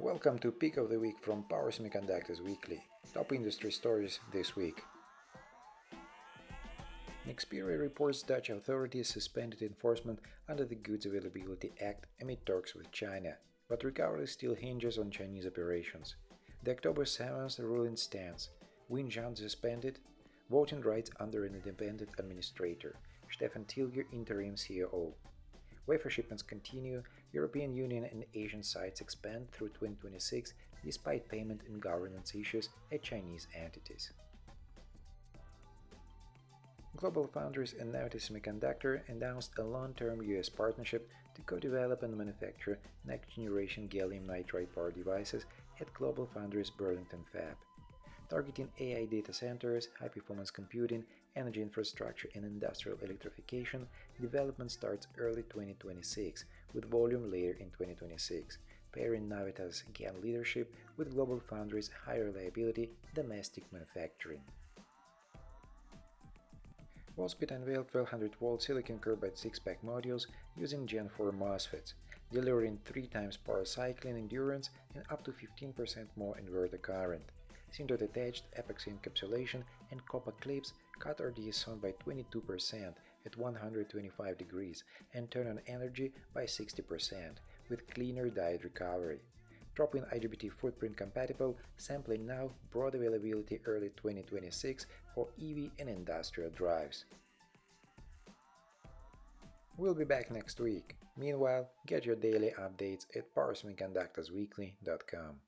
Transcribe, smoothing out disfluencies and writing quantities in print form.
Welcome to Pick of the Week from Power Semiconductors Weekly. Top industry stories this week. Nexperia reports Dutch authorities suspended enforcement under the Goods Availability Act amid talks with China, but recovery still hinges on Chinese operations. The October 7th ruling stands. Winjiang suspended. Voting rights under an independent administrator. Stefan Tilger, interim COO. Wafer shipments continue, European Union and Asian sites expand through 2026 despite payment and governance issues at Chinese entities. GlobalFoundries and Navitas Semiconductor announced a long-term US partnership to co-develop and manufacture next-generation gallium nitride power devices at GlobalFoundries Burlington Fab. Targeting AI data centers, high-performance computing, energy infrastructure and industrial electrification, development starts early 2026, with volume later in 2026, pairing Navitas' GaN leadership with GlobalFoundries' high reliability domestic manufacturing. Wolfspeed unveiled 1200-volt silicon carbide 6-pack modules using Gen 4 MOSFETs, delivering 3 times power cycling endurance and up to 15% more inverter current. Sintered-attached epoxy encapsulation and copper clips cut RDS by 22% at 125 degrees and turn on energy by 60%, with cleaner diode recovery. Drop-in IGBT footprint compatible, sampling now, broad availability early 2026 for EV and industrial drives. We'll be back next week. Meanwhile, get your daily updates at powersemiconductorsweekly.com.